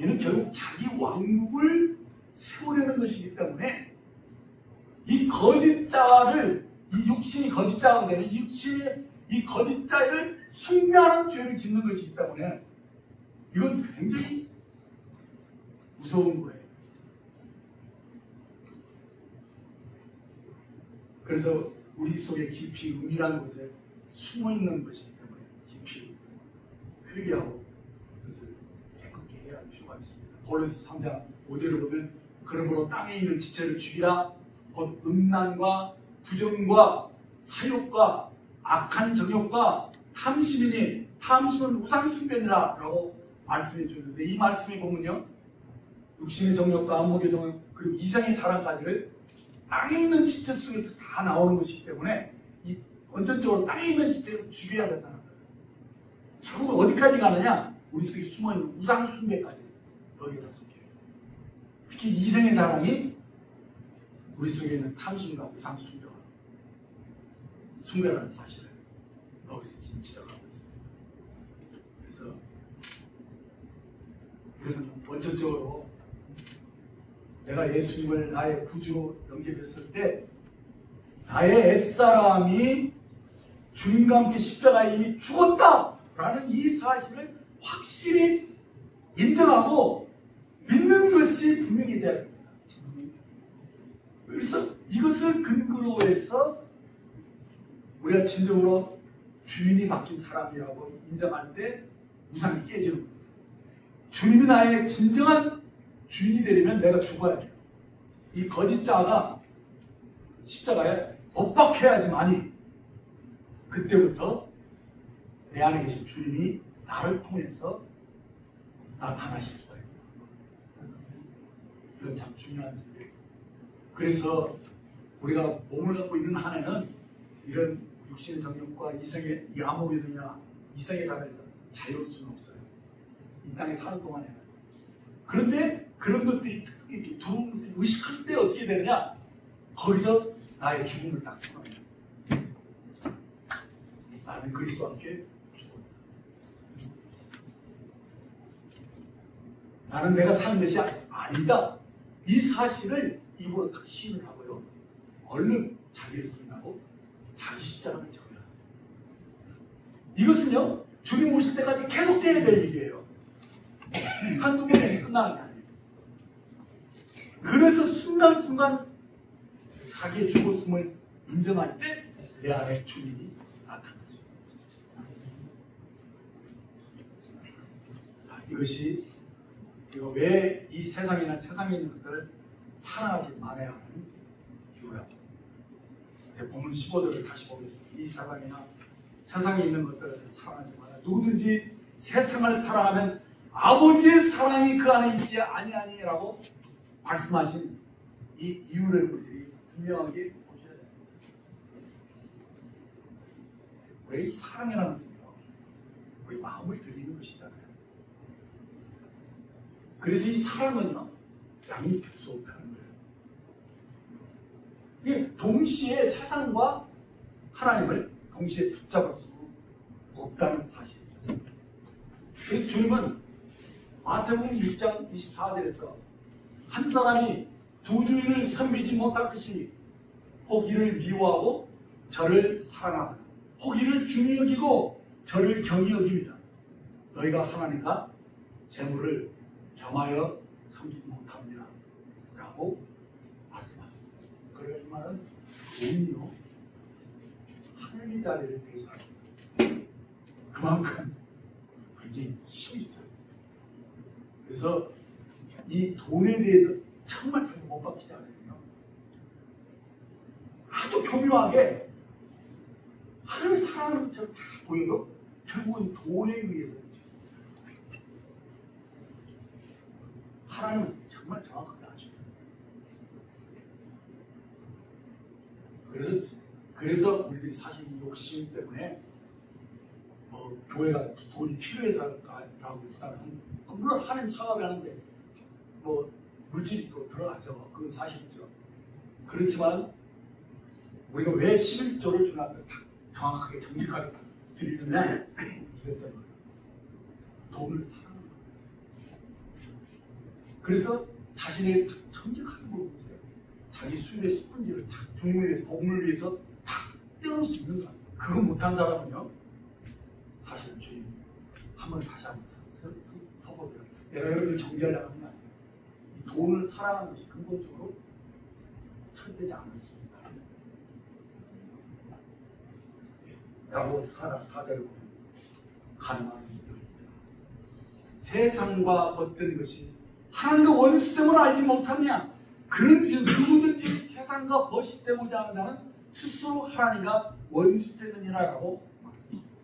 얘는 결국 자기 왕국을 세우려는 것이기 때문에 이 거짓자를, 이 육신이 거짓자가 되는 이 육신의 이 거짓자를 숭배하는 죄를 짓는 것이기 때문에 이건 굉장히 무서운 거예요. 그래서 우리 속에 깊이 은밀한 곳에 숨어있는 것이기 때문에 깊이 회개하고 그것을 깨끗게 해야 할 필요가 있습니다. 고린도서 3장 5절을 보면 그러므로 땅에 있는 지체를 죽이라 곧 음란과 부정과 사욕과 악한 정욕과 탐심이니 탐심은 우상 숭배니라 라고 말씀해 주는데 이 말씀이 보면요, 육신의 정욕과 안목의 정욕 그리고 이상의 자랑까지를 땅에 있는 지체 속에서 다 나오는 것이기 때문에 이 원천적으로 땅에 있는 지체를 죽여야 된다는 거예요. 결국 어디까지 가느냐? 우리 속에 숨어있는 우상 숭배까지 여기다 속해요. 특히 이생의 자랑이 우리 속에 있는 탐심과 우상 숭배라는 사실을 여기서 지적하고 있습니다. 그래서 이것은 원천적으로 내가 예수님을 나의 구주로 영접했을 때 나의 옛사람이 주님과 함께 십자가에 이미 죽었다라는 이 사실을 확실히 인정하고 믿는 것이 분명히 돼야 됩니다. 그래서 이것을 근거로 해서 우리가 진정으로 주인이 바뀐 사람이라고 인정할 때 우상이 깨지는 거예요. 주님이 나의 진정한 주인이 되려면 내가 죽어야 돼요. 이 거짓자가 십자가에 못 박혀야지만이 그때부터 내 안에 계신 주님이 나를 통해서 나타나실 수가 있어요. 이건 참 중요한 일이에요. 그래서 우리가 몸을 갖고 있는 한 해는 이런 육신의 정욕과 이성의 이 암호기능이나 이성의 자리에서 자유로울 수는 없어요. 이 땅에 사는 동안에는. 그런데 그런 것들이 이렇게 두려움을 의식할 때 어떻게 되느냐? 거기서 나의 죽음을 딱 선언해요. 나는 그리스도와 함께 죽었다. 나는 내가 사는 것이 아니다. 이 사실을 입으로 딱 시인을 하고요. 얼른 자기를 부인하고 자기 십자가를 져야 합니다. 이것은요, 주님 오실 때까지 계속돼야 될 일이에요. 한두 번에서 끝나는 게 아니에요. 그래서 순간순간 자기의 죽었음을 인정할 때 내 안에 주님이 나타나죠. 이것이 왜 이 세상이나 세상에 있는 것들을 사랑하지 말아야 하는 이유라고. 본문 15절을 다시 보겠습니다. 이 세상이나 세상에 있는 것들을 사랑하지 말아야. 누구든지 세상을 사랑하면 아버지의 사랑이 그 안에 있지 아니하니라고 말씀하신 이 이유를 우리들이 분명하게 보셔야 됩니다. 왜 이 사랑이라는 것은요, 우리 마음을 드리는 것이잖아요. 그래서 이 사랑은요, 양이 필 수 없다는 거예요. 이게 동시에 세상과 하나님을 동시에 붙잡을 수 없다는 사실이죠. 그래서 주님은 마태복음 6장 24절에서 한 사람이 두 주인을 섬기지 못할 것이니 혹 이를 미워하고 저를 사랑하거나 혹 이를 중히 여기고 저를 경히 여깁니다. 너희가 하나님과 재물을 겸하여 섬기지 못합니다. 라고 말씀하셨어요. 그래서 이 말은 돈이요 하늘의 자리를 대신합니다. 그만큼 굉장히 힘이 있어요. 그래서 이 돈에 대해서 정말 잘 못 박히지 않거든요. 아주 교묘하게 하나님을 사랑하는 것처럼 다 보여도 결국은 돈에 의해서 하나님은 정말 정확하게 아죠. 그래서 우리들이 사실 이 욕심 때문에 교회가 돈이 필요해서라고 일단은 물론 하나님 사업을 하는데 물질이 또 들어가죠. 그건 사실이죠. 그렇지만 우리가 왜 11조를 주나 정확하게 정직하게 드리느냐 이것 때문에 돈을 사랑하는 거예요. 그래서 자신의 정직하게 물어보세요. 자기 수입의 10분지를 다 주님을 위해서 복음을 위해서 다 떼어서 주는 거야. 그거 못한 사람은요 사실은 주님 한번 다시 한번 서보세요. 내가 여러분을 정죄하려고 하는 거 아니에요. 이 돈을 사랑하는 것이 근본적으로 철되지 않았습니다. 라고 사대를 보면 가능한 일입니다. 세상과 어떤 것이 하나님과 원수됨을 알지 못하느냐 그런 뒤에 누구든지 세상과 벗이되고자 한다는 스스로 하나님과 원수되느니라라고 말씀하셨습니다.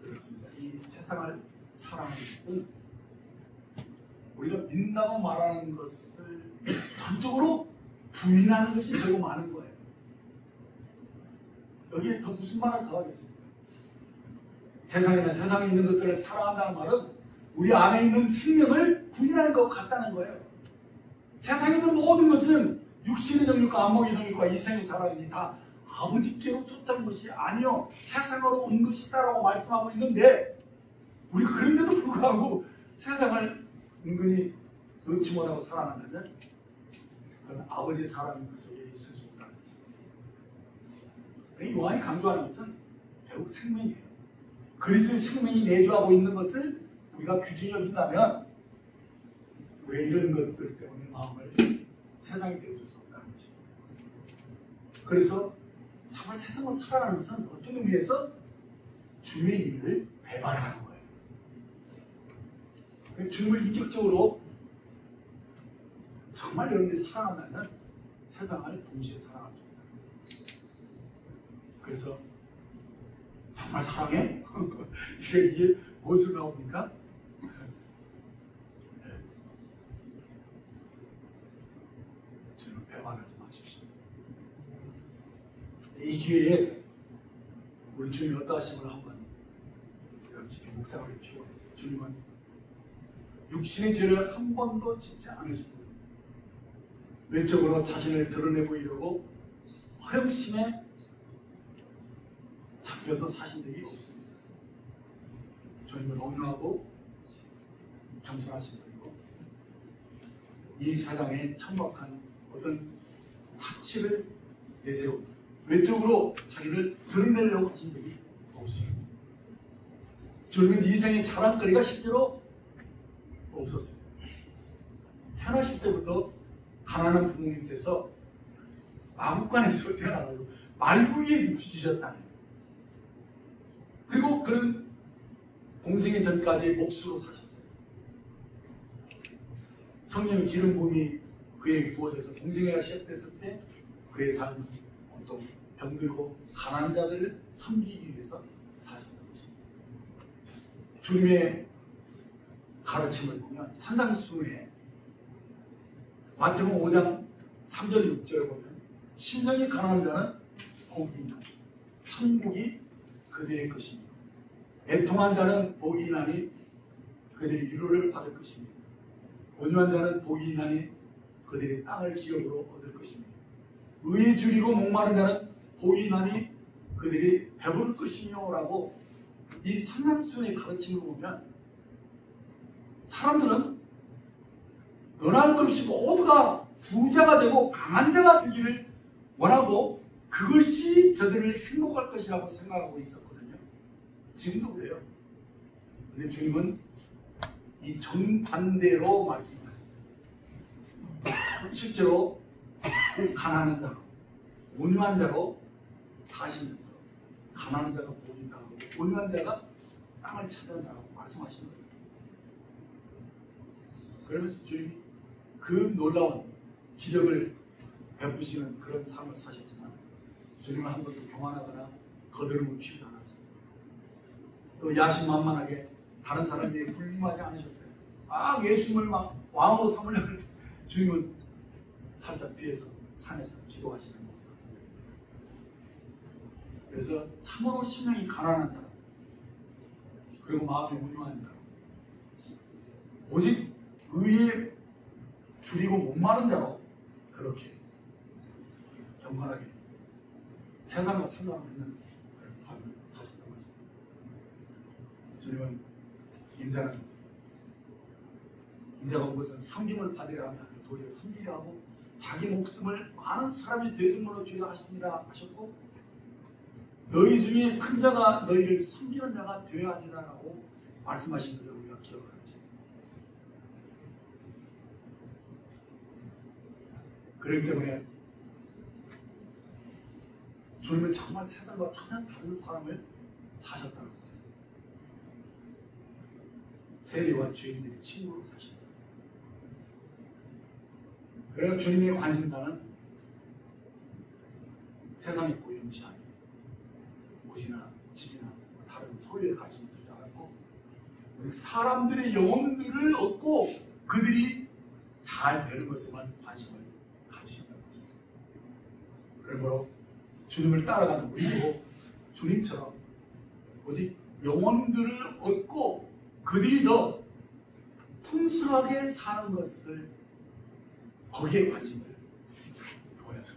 그렇습니다. 이 세상을 사랑하는 것은 우리가 믿는다고 말하는 것을 전적으로 부인하는 것이 되고 많은 거예요. 여기에 더 무슨 말을 더 하겠습니까? 세상에 있는 것들을 사랑한다는 말은 우리 안에 있는 생명을 부인하는 것 같다는 거예요. 세상에 있는 모든 것은 육신의 정욕과 안목의 정욕과 이생의 자랑이 다 아버지께로 쫓아온 것이 아니요 세상으로 온 것이다라고 말씀하고 있는데 우리가 그런데도 불구하고 세상을 은근히 놓지 못하고 사랑한다면 그건 아버지의 사랑인 그 속에 있을 수 없다는 거죠. 요한이 강조하는 것은 결국 생명이에요. 그리스도의 생명이 내주하고 있는 것을 우리가 규진히 여긴다면 왜 이런 것들 때문에 마음을 세상에 내줄 수 없다는 것이죠. 그래서 정말 세상을 살아가는 것은 어떤 의미에서 주의 일을 배반하는 거예요. 주님을 인격적으로 정말 여러분들이 사랑한다면 세상을 동시에 사랑합니다. 그래서 정말 사랑해? 이게 무엇으로 나옵니까? 주님을 배반하지 마십시오. 이 기회에 우리 주님이 어떠하심을 한번 이렇게 묵상을 필요했어요. 주님은 육신의 죄를 한 번도 짓지 않으십니다. 외적으로 자신을 드러내 보이려고 허영심에 잡혀서 사신 적이 없습니다. 주님은 온유하고 겸손하신 분이고 이 세상에 천박한 어떤 사치를 내세우고 외적으로 자기를 드러내려고 하신 적이 없습니다. 주님은 이 생의 자랑거리가 실제로 없었습니다. 태어나실 때부터 가난한 부모님 돼서 마국간에서 태어나가지고 말구이에 뒤지셨다네요. 그리고 그는 공생의 전까지 목수로 사셨어요. 성령의 기름 부음이 그에게 부어져서 공생애가 시작됐을 때 그의 삶은 온통 병들고 가난한 자들을 섬기기 위해서 사셨던 것입니다. 주님의 가르침을 보면 산상수훈에 마태복음 5장 3절 6절 보면 심령이 가난한 자는 복이 있나니 천국이 그들의 것입니다. 애통한 자는 복이 있나니 그들이 위로를 받을 것입니다. 온유한 자는 복이 있나니 그들이 땅을 기업으로 얻을 것입니다. 의에 줄이고 목마른 자는 복이 있나니 그들이 배부를 것이며 라고 이 산상수훈의 가르침을 보면 사람들은 너나 할 것 없이 모두가 부자가 되고 강한 자가 되기를 원하고 그것이 저들을 행복할 것이라고 생각하고 있었거든요. 지금도 그래요. 근데 주님은 이 정반대로 말씀하셨어요. 실제로 가난한 자로, 온유한 자로 사시면서 가난한 자가 보인다고, 온유한 자가 땅을 찾아낸다고 말씀하신 거예요. 그러면서 주님이 그 놀라운 기적을 베푸시는 그런 삶을 사셨지만 주님은 한 번도 교만하거나 거드름을 피우지 않았습니다. 또 야심만만하게 다른 사람에게 불림하지 않으셨어요. 예수님을 막 왕으로 삼으려는 주님은 살짝 뒤에서 산에서 기도하시는 모습. 그래서 참으로 심령이 가난한 자라, 그리고 마음이 온유한 자라, 오직 의에 줄이고 목마른 자로 그렇게 경건하게 세상과 상관없는 그런 삶을 사셨다고 하십니다. 주님은 인자가 온 것은 섬김을 받으려 하면 도리어 섬기려 하고 자기 목숨을 많은 사람의 대승물로 주려 하십니다 하셨고, 너희 중에 큰 자가 너희를 섬기는 자가 되어야 하리라고 말씀하신 것을 우리가 기억하는 것입니다. 그렇기 때문에 주님은 정말 세상과 전혀 다른 사람을 사셨다는 거예요. 세리와 죄인들이 친구로 사셨어요. 그래서 주님의 관심사는 세상의 고용시 아니에요. 옷이나 집이나 다른 소유에 관심을 두지 않고 사람들의 영혼들을 얻고 그들이 잘 되는 것에만 관심을 가지신다는 것입니다. 그러므로 주님을 따라가는 우리도 주님처럼 오직 영혼들을 얻고 그들이 더 풍성하게 사는 것을, 거기에 관심을 둬야 합니다.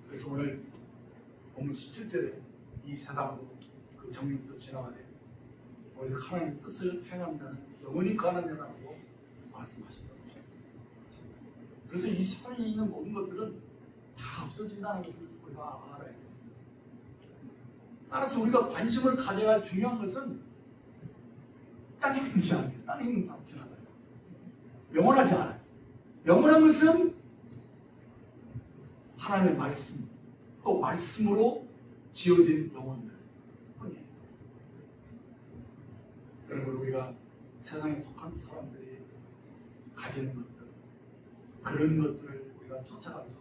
그래서 오늘 본문 17절에 이 세상도 그 정령도 지나가되 오히려 하나님의 뜻을 행하는 자는 영원히 가난하다고 말씀하신다고 합니다. 그래서 이 세상에 있는 모든 것들은 다 없어진다는 것을 우리가 알아야 돼요. 따라서 우리가 관심을 가져야 할 중요한 것은 땅에 있는 것이 아니에요. 땅에 있는 건 지나가요. 영원하지 않아요. 영원한 것은 하나님의 말씀, 또 말씀으로 지어진 영혼들 뿐이에요. 그러므로 우리가 세상에 속한 사람들이 가지는 것들, 그런 것들을 우리가 쫓아갈 수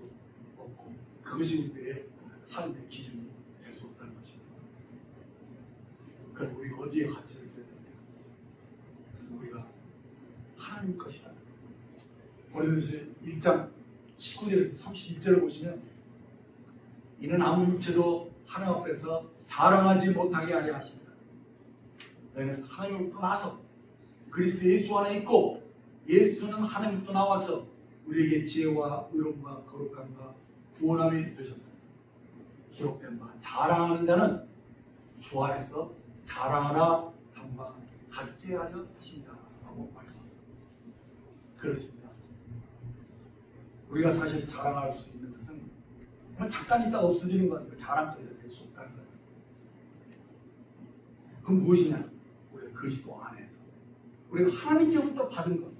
없고 그것이 우리의 삶의 기준이 될 수 없다는 것입니다. 그럼 우리가 어디에 가치를 줘야 되느냐? 그것은 우리가 하나님 것이다. 고린도서 1장 19절에서 31절을 보시면 이는 아무 육체도 하나님 앞에서 자랑하지 못하게 하려 하십니다. 너희는 하나님으로부터 나서 그리스도 예수 안에 있고 예수는 하나님으로부터 나와서 우리에게 지혜와 의로움과 거룩함과 구원함이 되셨습니다. 기록된 바 자랑하는 자는 주 안에서 자랑하라 함과 같게 하려 하십니다 라고 말씀합니다. 그렇습니다. 우리가 사실 자랑할 수 있는 것은 잠깐 있다가 없어지는 거 아니고 자랑거리가 될 수 없다는 거예요. 그건 무엇이냐? 우리가 그리스도 안에서 우리가 하나님께로부터 받은 것,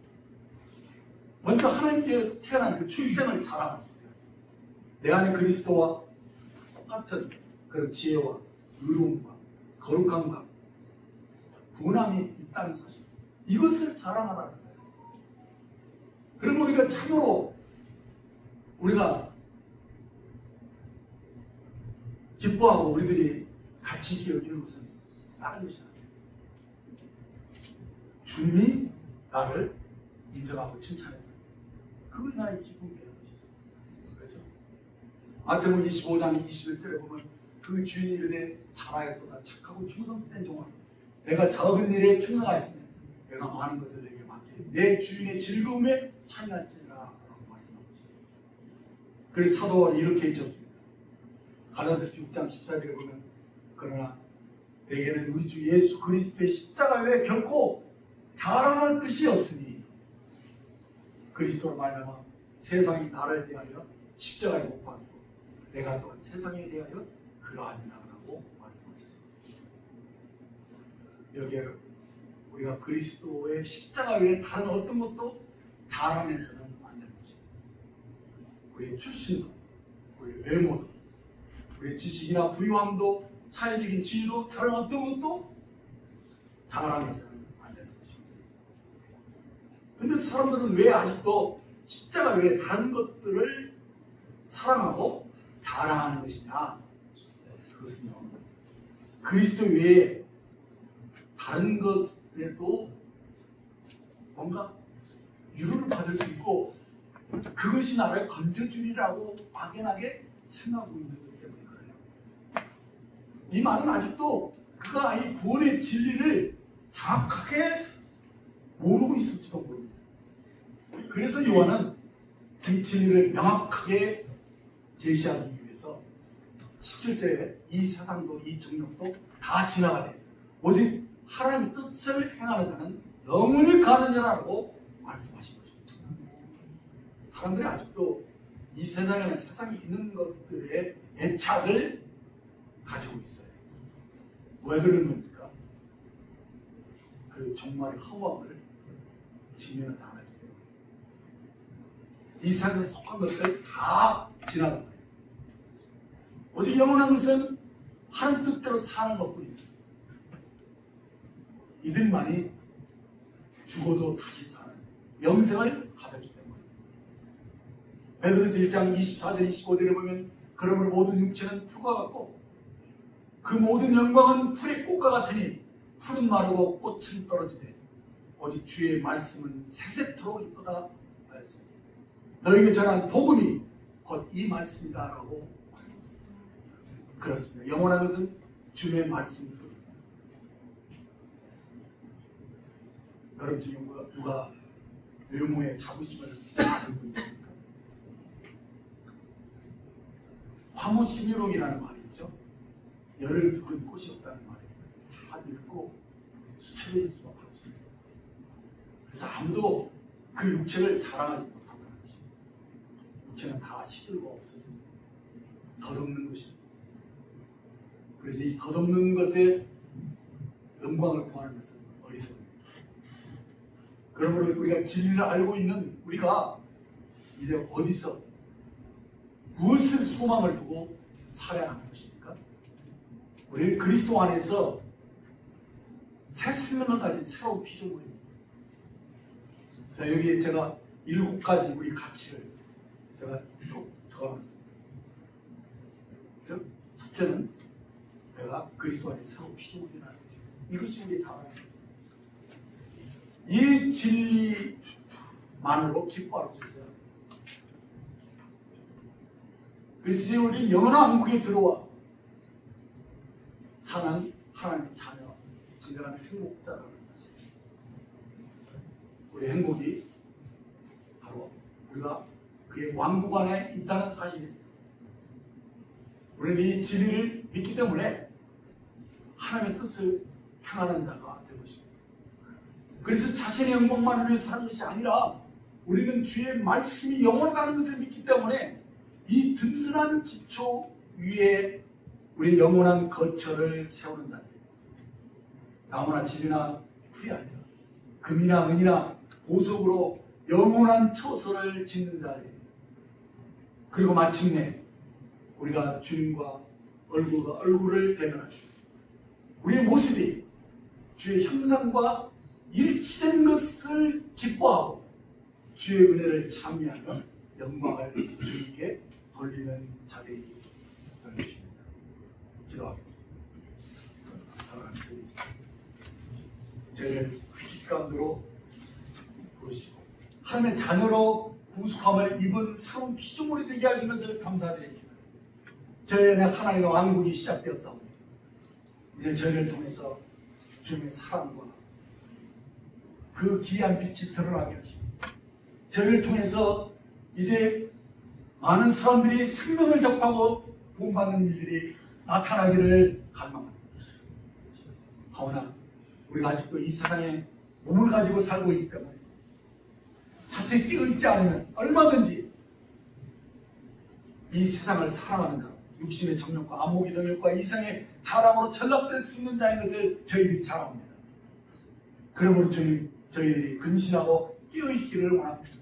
먼저 하나님께 태어난 그 출생을 자랑할 수 있어요. 내 안에 그리스도와 똑같은 그런 지혜와 의로움과 거룩함과 구원함이 있다는 사실, 이것을 자랑하라는 거예요. 그럼 우리가 참으로 우리가 기뻐하고 우리들이 가치 있게 여기는 것은 다른 것이 아니에요. 주님이 나를 인정하고 칭찬해요. 그게 나의 기쁨이라는 것이죠. 그렇죠? 마태복음 25장 21절에 보면 그 주인이 이르되 잘하였도다 착하고 충성된 종아, 내가 적은 일에 충성하였으면 내가 많은 것을 내게 맡기리 내 주인의 즐거움에 참여할지니라 라고 말씀하고 있습니다. 그래서 사도 바울이 이렇게 해줬습니다. 갈라디아서 6장 14절에 보면 그러나 내게는 우리 주 예수 그리스도의 십자가 외에 결코 자랑할 것이 없으니 그리스도로 말미암아 세상이 나를 대하여 십자가에 못 박히고 내가 또한 세상에 대하여 그러하니라고 말씀하셨습니다. 여기에 우리가 그리스도의 십자가 외에 다른 어떤 것도 자랑해서는 안 되는 것입니다. 우리의 출신도, 우리의 외모도, 우리의 지식이나 부유함도, 사회적인 지위도, 다른 어떤 것도 자랑해서는 안 되는 것입니다. 그런데 사람들은 왜 아직도 십자가 외에 다른 것들을 사랑하고 자랑하는 것이냐? 그것은요, 그리스도 외에 다른 것에도 뭔가 위로를 받을 수 있고 그것이 나를 건져주리라고 막연하게 생각하고 있는 것 때문에 그래요. 이 말은 아직도 그가 이 구원의 진리를 정확하게 모르고 있을지도 모릅니다. 그래서 요한은 이 진리를 명확하게 제시하기 위해서 17절에 이 세상도 이 정욕도 다 지나가되 오직 하나님의 뜻을 행하는 자는 영원히 가는 자라고 말씀하신 것입니다. 사람들이 아직도 이 세상에 있는 것들의 애착을 가지고 있어요. 왜 그런 겁니까? 그 종말의 허망을 직면을 당하기 때문에 이 세상에 속한 것들 다 지나가버려요. 오직 영원한 것은 하나님 뜻대로 사는 것뿐입니다. 이들만이 죽어도 다시 사는 영생을 가졌기 때문에 베드로서 1장 24절 25절에 보면 그러므로 모든 육체는 풀과 같고 그 모든 영광은 풀의 꽃과 같으니 풀은 마르고 꽃은 떨어지되 오직 주의 말씀은 세세토록 있도다 하였습니다. 너에게 전한 복음이 곧 이 말씀이다 라고 말씀합니다. 그렇습니다. 영원한 것은 주의 말씀입니다. 여러분 중에 누가 외모의 자부심을 가진 분이 있습니까? 화무시미록이라는 말이 있죠. 열을 부른 꽃이 없다는 말이에요. 다 늙고 수척해질 수밖에 없습니다. 그래서 아무도 그 육체를 자랑하지 못한다는 것입니다. 육체는 다 시들고 없어집니다. 덧없는 것입니다. 그래서 이 덧없는 것에 영광을 구하는 것은 어리석은 그러므로 우리가 진리를 알고 있는 우리가 이제 어디서 무엇을 소망을 두고 살아야 하는 것입니까? 우리 그리스도 안에서 새 생명을 가진 새로운 피조물입니다. 자, 여기에 제가 7가지 우리 가치를 제가 꼭 적어놨습니다. 첫째는 내가 그리스도 안에 새로운 피조물이라는 것입니다. 이것이 우리의 자랑입니다. 이 진리만으로 기뻐할 수 있어요. 그래서 이제 우리 영원한 왕국에 들어와 사는 하나님의 자녀, 진정한 행복자라는 사실. 우리 행복이 바로 우리가 그의 왕국 안에 있다는 사실입니다. 우리는 이 진리를 믿기 때문에 하나님의 뜻을 행하는 자가 되고 싶습니다. 그래서 자신의 영광만을 위해서 사는 것이 아니라 우리는 주의 말씀이 영원하다는 것을 믿기 때문에 이 든든한 기초 위에 우리 영원한 거처를 세우는 자입니다. 나무나 집이나 풀이 아니라 금이나 은이나 보석으로 영원한 처소를 짓는 자입니다. 그리고 마침내 우리가 주님과 얼굴과 얼굴을 대면하시고 우리의 모습이 주의 형상과 일치된 것을 기뻐하고 주의 은혜를 찬미하며 영광을 주님께 돌리는 자들이 되는 것입니다. 기도하겠습니다. 사랑하는 주님, 저희를 깊이 가운데로 부르시고 하나님의 자녀로 구속함을 입은 새로운 피조물이 되게 하신 것을 감사드립니다. 저희 안에 하나님의 왕국이 시작되었사오니 이제 저희를 통해서 주님의 사랑과 그 기이한 빛이 드러나게 하시고 저희를 통해서 이제 많은 사람들이 생명을 접하고 구원받는 일들이 나타나기를 갈망합니다. 하오나 우리가 아직도 이 세상에 몸을 가지고 살고 있기 때문에 자체 깨어있지 않으면 얼마든지 이 세상을 사랑하는 자, 육신의 정욕과 안목의 정욕과 이성의 자랑으로 전락될 수 있는 자인 것을 저희들이 잘 압니다. 그러므로 저희들이 근신하고 깨어있기를 원합니다.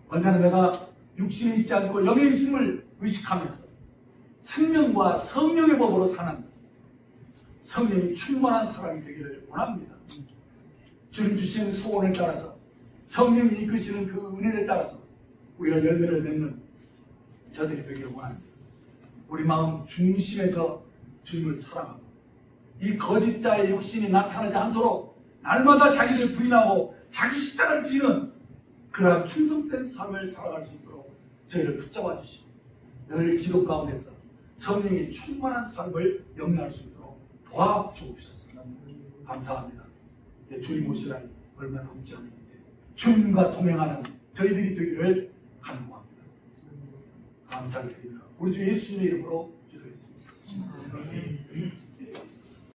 언제나 내가 육신에 있지 않고 영에 있음을 의식하면서 생명과 성령의 법으로 사는 성령이 충만한 사람이 되기를 원합니다. 주님 주신 소원을 따라서 성령이 이끄시는 그 은혜를 따라서 우리가 열매를 맺는 저들이 되기를 원합니다. 우리 마음 중심에서 주님을 사랑하고 이 거짓자의 육신이 나타나지 않도록 날마다 자기를 부인하고 자기 십자가를 지는 그러한 충성된 삶을 살아갈 수 있도록 저희를 붙잡아 주시고 늘 기도 가운데서 성령의 충만한 삶을 영위할 수 있도록 도와주옵소서. 감사합니다. 주님 오실 날 얼마 남지 않은데 주님과 동행하는 저희들이 되기를 간구합니다. 감사를 드리며 우리 주 예수님의 이름으로 기도했습니다.